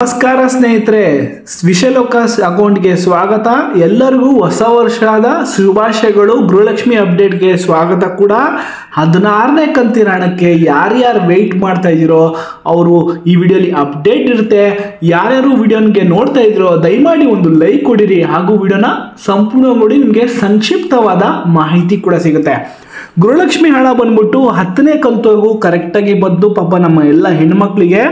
ನಮಸ್ಕಾರ ಸ್ನೇಹಿತರೆ, ವಿಷಯಲೋಕ ಅಕೌಂಟ್ಗೆ ಸ್ವಾಗತ. ಎಲ್ಲರಿಗೂ ಹೊಸ ವರ್ಷದ ಶುಭಾಶಯಗಳು. ಗೃಹಲಕ್ಷ್ಮಿ ಅಪ್ಡೇಟ್ಗೆ ಸ್ವಾಗತ ಕೂಡ. 16ನೇ ಕಂತಿನ ಹಣಕ್ಕೆ ಯಾರ್ಯಾರು ವೆಯ್ಟ್ ಮಾಡ್ತಾ ಇದ್ದೀರೋ ಅವರು ಈ ವಿಡಿಯೋಲಿ ಅಪ್ಡೇಟ್ ಇರುತ್ತೆ. ಯಾರ್ಯಾರು ವಿಡಿಯೋನಿಗೆ ನೋಡ್ತಾ ಇದ್ದೀರೋ ದಯಮಾಡಿ ಒಂದು ಲೈಕ್ ಕೊಡಿರಿ ಹಾಗೂ ವಿಡಿಯೋನ ಸಂಪೂರ್ಣ ನೋಡಿ, ನಿಮಗೆ ಸಂಕ್ಷಿಪ್ತವಾದ ಮಾಹಿತಿ ಕೂಡ ಸಿಗುತ್ತೆ. ಗೃಹಲಕ್ಷ್ಮಿ ಹಣ ಬಂದ್ಬಿಟ್ಟು 10ನೇ ಕಂತವರೆಗೂ ಕರೆಕ್ಟಾಗಿ ಬಂದು ಪಾಪ ನಮ್ಮ ಎಲ್ಲ ಹೆಣ್ಮಕ್ಳಿಗೆ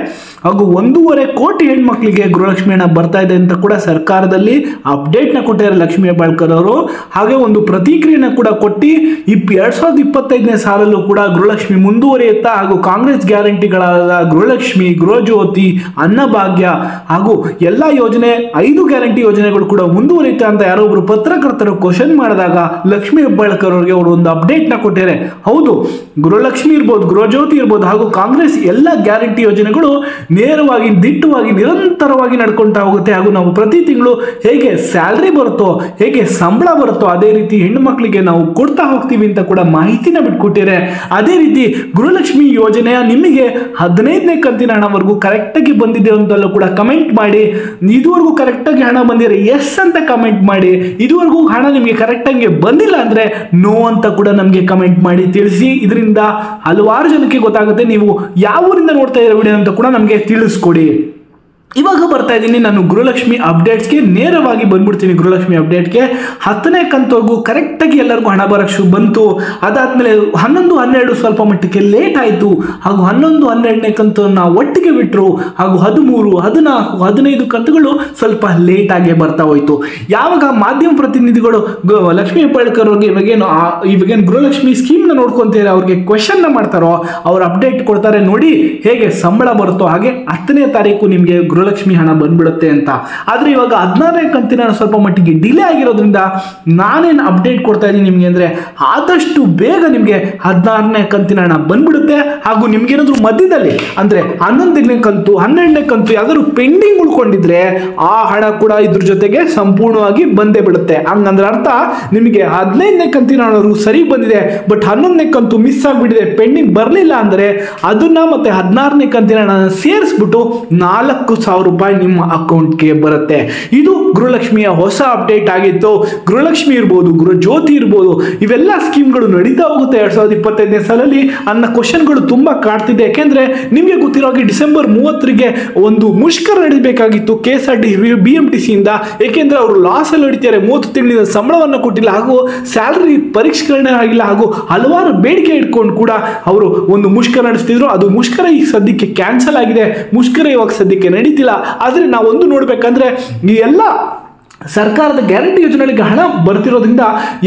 ಹಾಗೂ 1.5 ಕೋಟಿ ಹೆಣ್ಮಕ್ಳಿಗೆ ಗೃಹಲಕ್ಷ್ಮಿ ಹಣ ಬರ್ತಾ ಇದೆ ಅಂತ ಕೂಡ ಸರ್ಕಾರದಲ್ಲಿ ಅಪ್ಡೇಟ್ನ ಕೊಟ್ಟಿದ್ದಾರೆ ಲಕ್ಷ್ಮೀ ಹೆಬ್ಬಾಳ್ಕರ್ ಅವರು. ಹಾಗೆ ಒಂದು ಪ್ರತಿಕ್ರಿಯೆನ ಕೂಡ ಕೊಟ್ಟು 2025ನೇ ಸಾಲಲ್ಲೂ ಕೂಡ ಗೃಹಲಕ್ಷ್ಮಿ ಮುಂದುವರಿಯುತ್ತಾ ಹಾಗೂ ಕಾಂಗ್ರೆಸ್ ಗ್ಯಾರಂಟಿಗಳಾದ ಗೃಹಲಕ್ಷ್ಮಿ, ಗೃಹಜ್ಯೋತಿ, ಅನ್ನಭಾಗ್ಯ ಹಾಗೂ ಎಲ್ಲ ಯೋಜನೆ 5 ಗ್ಯಾರಂಟಿ ಯೋಜನೆಗಳು ಕೂಡ ಮುಂದುವರಿಯುತ್ತಾ ಅಂತ ಯಾರೊಬ್ರು ಪತ್ರಕರ್ತರು ಕ್ವಶನ್ ಮಾಡಿದಾಗ ಲಕ್ಷ್ಮೀ ಹೆಬ್ಬಾಳ್ಕರ್ ಅವರಿಗೆ ಅವರು ಒಂದು ಅಪ್ಡೇಟ್ನ ಕೊಟ್ಟಿದ್ದಾರೆ. ಹೌದು, ಗೃಹಲಕ್ಷ್ಮಿ ಇರ್ಬೋದು, ಗೃಹಜ್ಯೋತಿ ಇರ್ಬೋದು ಹಾಗೂ ಕಾಂಗ್ರೆಸ್ ಎಲ್ಲ ಗ್ಯಾರಂಟಿ ಯೋಜನೆಗಳು ನೇರವಾಗಿ ದಿಟ್ಟವಾಗಿ ನಿರಂತರವಾಗಿ ನಡ್ಕೊಂತಾ ಹೋಗುತ್ತೆ. ಹಾಗೂ ನಾವು ಪ್ರತಿ ತಿಂಗಳು ಹೇಗೆ ಸ್ಯಾಲ್ರಿ ಬರುತ್ತೋ, ಹೇಗೆ ಸಂಬಳ ಬರುತ್ತೋ ಅದೇ ರೀತಿ ಹೆಣ್ಣು ಮಕ್ಕಳಿಗೆ ನಾವು ಕೊಡ್ತಾ ಹೋಗ್ತೀವಿ ಅಂತ ಕೂಡ ಮಾಹಿತಿನ ಬಿಟ್ಕೊಟ್ಟಿದ್ದಾರೆ. ಅದೇ ರೀತಿ ಗೃಹಲಕ್ಷ್ಮಿ ಯೋಜನೆಯ ನಿಮಗೆ 15ನೇ ಕಂತಿನ ಹಣವರೆಗೂ ಕರೆಕ್ಟಾಗಿ ಬಂದಿದೆ ಅಂತಲೂ ಕೂಡ ಕಮೆಂಟ್ ಮಾಡಿ. ಇದುವರೆಗೂ ಕರೆಕ್ಟಾಗಿ ಹಣ ಬಂದಿದೆ ಎಸ್ ಅಂತ ಕಮೆಂಟ್ ಮಾಡಿ. ಇದುವರೆಗೂ ಹಣ ನಿಮಗೆ ಕರೆಕ್ಟಾಗಿ ಬಂದಿಲ್ಲ ಅಂದ್ರೆ ನೋ ಅಂತ ಕೂಡ ನಮಗೆ ಕಮೆಂಟ್ ಮಾಡಿ ತಿಳಿಸಿ. ಇದರಿಂದ ಹಲವಾರು ಜನಕ್ಕೆ ಗೊತ್ತಾಗುತ್ತೆ ನೀವು ಯಾವ ಊರಿಂದ ನೋಡ್ತಾ ಇರೋ ವಿಡಿಯೋ ಅಂತ ಕೂಡ ನಮಗೆ ತಿಳಿಸ್ಕೊಡಿ. ಇವಾಗ ಬರ್ತಾ ಇದ್ದೀನಿ ನಾನು ಗೃಹಲಕ್ಷ್ಮಿ ಅಪ್ಡೇಟ್ಸ್ಗೆ, ನೇರವಾಗಿ ಬಂದ್ಬಿಡ್ತೀನಿ. ಗೃಹಲಕ್ಷ್ಮಿ ಅಪ್ಡೇಟ್ಗೆ 10ನೇ ಕಂತವರೆಗೂ ಕರೆಕ್ಟಾಗಿ ಎಲ್ಲರಿಗೂ ಹಣ ಬರೋಕ್ಕೆ ಬಂತು. ಅದಾದ್ಮೇಲೆ 11, 12 ಸ್ವಲ್ಪ ಮಟ್ಟಕ್ಕೆ ಲೇಟ್ ಆಯಿತು ಹಾಗೂ 11, 12ನೇ ಕಂತನ್ನು ಒಟ್ಟಿಗೆ ಬಿಟ್ಟರು ಹಾಗೂ 13, 14, 15 ಕಂತುಗಳು ಸ್ವಲ್ಪ ಲೇಟ್ ಆಗಿ ಬರ್ತಾ ಹೋಯಿತು. ಯಾವಾಗ ಮಾಧ್ಯಮ ಪ್ರತಿನಿಧಿಗಳು ಲಕ್ಷ್ಮೀ ಹೆಬ್ಬಾಳ್ಕರ್ ಅವ್ರಿಗೆ ಇವಾಗೇನು ಗೃಹಲಕ್ಷ್ಮಿ ಸ್ಕೀಮ್ನ ನೋಡ್ಕೊಂತಾರೆ ಅವ್ರಿಗೆ ಕ್ವೆಶನ್ನ ಮಾಡ್ತಾರೋ ಅವ್ರು ಅಪ್ಡೇಟ್ ಕೊಡ್ತಾರೆ, ನೋಡಿ ಹೇಗೆ ಸಂಬಳ ಬರುತ್ತೋ ಹಾಗೆ 10ನೇ ತಾರೀಕು ನಿಮಗೆ ಗೃಹಲಕ್ಷ್ಮಿ ಹಣ ಬಂದ್ಬಿಡುತ್ತೆ ಅಂತ. ಆದ್ರೆ ಇವಾಗ 16ನೇ ಕಂತಿನ ಸ್ವಲ್ಪ ಮಟ್ಟಿಗೆ ಡಿಲೇ ಆಗಿರೋದ್ರಿಂದ ನಾನೇನು ಅಪ್ಡೇಟ್ ಕೊಡ್ತಾ ಇದ್ದೀನಿ ನಿಮಗೆ ಅಂದ್ರೆ ಆದಷ್ಟು ಬೇಗ ನಿಮಗೆ 16ನೇ ಕಂತಿನ ಹಣ ಬಂದ್ಬಿಡುತ್ತೆ. ಹಾಗೂ ನಿಮ್ಗೇನಾದ್ರೂ ಮಧ್ಯದಲ್ಲಿ ಅಂದ್ರೆ 11ನೇ ಕಂತು, 12ನೇ ಕಂತು ಯಾವ್ದಾದ್ರು ಪೆಂಡಿಂಗ್ ಉಳ್ಕೊಂಡಿದ್ರೆ ಆ ಹಣ ಕೂಡ ಇದ್ರ ಜೊತೆಗೆ ಸಂಪೂರ್ಣವಾಗಿ ಬಂದೇ ಬಿಡುತ್ತೆ. ಹಂಗಂದ್ರೆ ಅರ್ಥ ನಿಮಗೆ 15ನೇ ಕಂತಿನ ಹಣ ಸರಿ ಬಂದಿದೆ, ಬಟ್ 11ನೇ ಕಂತು ಮಿಸ್ ಆಗಿಬಿಟ್ಟಿದೆ, ಪೆಂಡಿಂಗ್ ಬರಲಿಲ್ಲ ಅಂದ್ರೆ ಅದನ್ನ ಮತ್ತೆ 16ನೇ ಕಂತಿನ ಹಣ ಸೇರಿಸ್ಬಿಟ್ಟು 4,000 ರೂಪಾಯಿ ನಿಮ್ಮ ಅಕೌಂಟ್ಗೆ ಬರುತ್ತೆ. ಇದು ಗೃಹಲಕ್ಷ್ಮಿಯ ಹೊಸ ಅಪ್ಡೇಟ್ ಆಗಿತ್ತು. ಗೃಹಲಕ್ಷ್ಮಿ ಇರ್ಬೋದು, ಗೃಹಜ್ಯೋತಿ ಇರ್ಬೋದು, ಇವೆಲ್ಲ ಸ್ಕೀಮ್ಗಳು ನಡೀತಾ ಹೋಗುತ್ತೆ 2025ನೇ ಸಾಲಲ್ಲಿ ಅನ್ನೋ ಕ್ವಶನ್ಗಳು ತುಂಬಾ ಕಾಡ್ತಿದೆ. ಯಾಕೆಂದ್ರೆ ನಿಮಗೆ ಗೊತ್ತಿರೋ ಹಾಗೆ ಡಿಸೆಂಬರ್ 30ಗೆ ಒಂದು ಮುಷ್ಕರ ನಡೀಬೇಕಾಗಿತ್ತು KSRTC BMTC ಇಂದ. ಏಕೆಂದ್ರೆ ಅವರು ಲಾಸ್ ಅಲ್ಲಿ ನಡೀತಾರೆ, 30 ತಿಂಗಳಿಂದ ಸಂಬಳವನ್ನು ಕೊಟ್ಟಿಲ್ಲ ಹಾಗೂ ಸ್ಯಾಲರಿ ಪರಿಷ್ಕರಣೆ ಆಗಿಲ್ಲ ಹಾಗೂ ಹಲವಾರು ಬೇಡಿಕೆ ಇಟ್ಕೊಂಡು ಕೂಡ ಅವರು ಒಂದು ಮುಷ್ಕರ ನಡೆಸ್ತಿದ್ರು. ಅದು ಮುಷ್ಕರ ಈಗ ಸದ್ಯಕ್ಕೆ ಕ್ಯಾನ್ಸಲ್ ಆಗಿದೆ. ಮುಷ್ಕರ ಇವಾಗ ಸದ್ಯಕ್ಕೆ ನಡೀತಿಲ್ಲ. ಆದ್ರೆ ನಾವೊಂದು ನೋಡ್ಬೇಕಂದ್ರೆ ಈ ಎಲ್ಲ ಸರ್ಕಾರದ ಗ್ಯಾರಂಟಿ ಯೋಜನೆಗಳಿಗೆ ಹಣ ಬರ್ತಿರೋದ್ರಿಂದ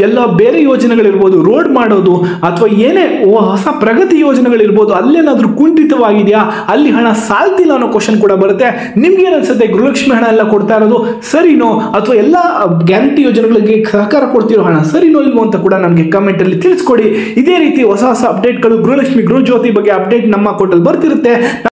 ಎಲ್ಲ ಬೇರೆ ಯೋಜನೆಗಳಿರ್ಬೋದು, ರೋಡ್ ಮಾಡೋದು ಅಥವಾ ಏನೇ ಹೊಸ ಪ್ರಗತಿ ಯೋಜನೆಗಳಿರ್ಬೋದು, ಅಲ್ಲೇನಾದ್ರೂ ಕುಂಠಿತವಾಗಿದೆಯಾ, ಅಲ್ಲಿ ಹಣ ಸಾಲ್ತಿಲ್ಲ ಅನ್ನೋ ಕ್ವಶನ್ ಕೂಡ ಬರುತ್ತೆ. ನಿಮ್ಗೆ ಏನನ್ಸುತ್ತೆ, ಗೃಹಲಕ್ಷ್ಮಿ ಹಣ ಎಲ್ಲ ಕೊಡ್ತಾ ಇರೋದು ಸರಿನೋ ಅಥವಾ ಎಲ್ಲ ಗ್ಯಾರಂಟಿ ಯೋಜನೆಗಳಿಗೆ ಸಹಕಾರ ಕೊಡ್ತಿರೋ ಹಣ ಸರಿನೋ ಇಲ್ವೋ ಅಂತ ಕೂಡ ನಮಗೆ ಕಮೆಂಟ್ ಅಲ್ಲಿ ತಿಳಿಸ್ಕೊಡಿ. ಇದೇ ರೀತಿ ಹೊಸ ಹೊಸ ಅಪ್ಡೇಟ್ಗಳು ಗೃಹಲಕ್ಷ್ಮಿ, ಗೃಹಜ್ಯೋತಿ ಬಗ್ಗೆ ಅಪ್ಡೇಟ್ ನಮ್ಮ ಅಕೌಂಟಲ್ಲಿ ಬರ್ತಿರುತ್ತೆ.